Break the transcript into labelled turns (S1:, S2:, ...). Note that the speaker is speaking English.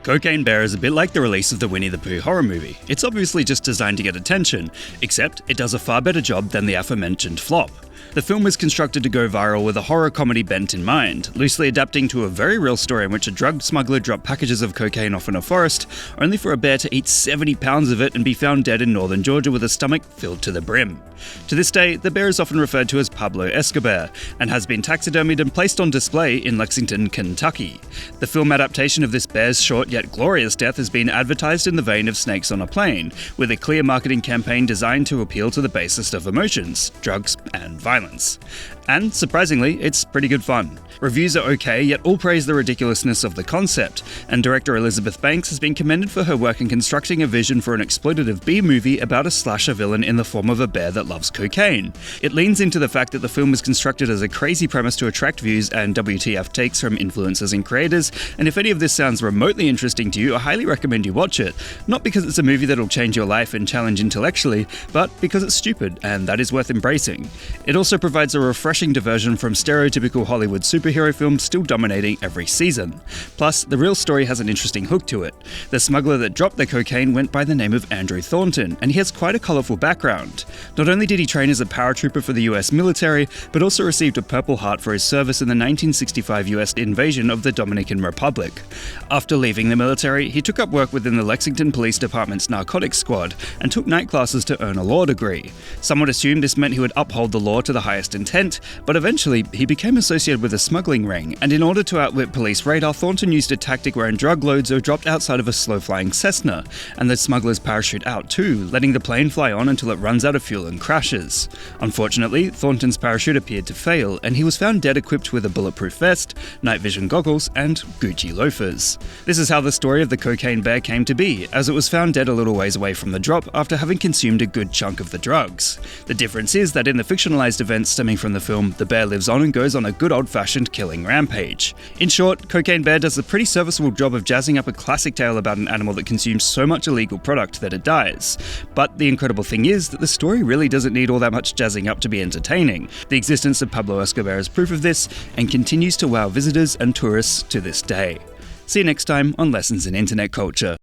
S1: Cocaine Bear is a bit like the release of the Winnie the Pooh horror movie. It's obviously just designed to get attention, except it does a far better job than the aforementioned flop. The film was constructed to go viral with a horror comedy bent in mind, loosely adapting to a very real story in which a drug smuggler dropped packages of cocaine off in a forest, only for a bear to eat 70 pounds of it and be found dead in northern Georgia with a stomach filled to the brim. To this day, the bear is often referred to as Pablo Escobear, and has been taxidermied and placed on display in Lexington, Kentucky. The film adaptation of this bear's short yet glorious death has been advertised in the vein of Snakes on a Plane, with a clear marketing campaign designed to appeal to the basest of emotions, drugs and violence. And, surprisingly, it's pretty good fun. Reviews are okay, yet all praise the ridiculousness of the concept, and director Elizabeth Banks has been commended for her work in constructing a vision for an exploitative B-movie about a slasher villain in the form of a bear that loves cocaine. It leans into the fact that the film was constructed as a crazy premise to attract views and WTF takes from influencers and creators, and if any of this sounds remotely interesting to you, I highly recommend you watch it. Not because it's a movie that'll change your life and challenge intellectually, but because it's stupid, and that is worth embracing. It also provides a refreshing diversion from stereotypical Hollywood superhero films still dominating every season. Plus, the real story has an interesting hook to it. The smuggler that dropped the cocaine went by the name of Andrew Thornton, and he has quite a colourful background. Not only did he train as a paratrooper for the US military, but also received a Purple Heart for his service in the 1965 US invasion of the Dominican Republic. After leaving the military, he took up work within the Lexington Police Department's narcotics squad and took night classes to earn a law degree. Some would assume this meant he would uphold the law to the highest intent, but eventually he became associated with a smuggling ring, and in order to outwit police radar, Thornton used a tactic wherein drug loads are dropped outside of a slow-flying Cessna, and the smugglers parachute out too, letting the plane fly on until it runs out of fuel and crashes. Unfortunately, Thornton's parachute appeared to fail, and he was found dead equipped with a bulletproof vest, night vision goggles, and Gucci loafers. This is how the story of the Cocaine Bear came to be, as it was found dead a little ways away from the drop after having consumed a good chunk of the drugs. The difference is that in the fictionalized events stemming from the film, the bear lives on and goes on a good old-fashioned killing rampage. In short, Cocaine Bear does a pretty serviceable job of jazzing up a classic tale about an animal that consumes so much illegal product that it dies. But the incredible thing is that the story really doesn't need all that much jazzing up to be entertaining. The existence of Pablo Escobear is proof of this, and continues to wow visitors and tourists to this day. See you next time on Lessons in Internet Culture.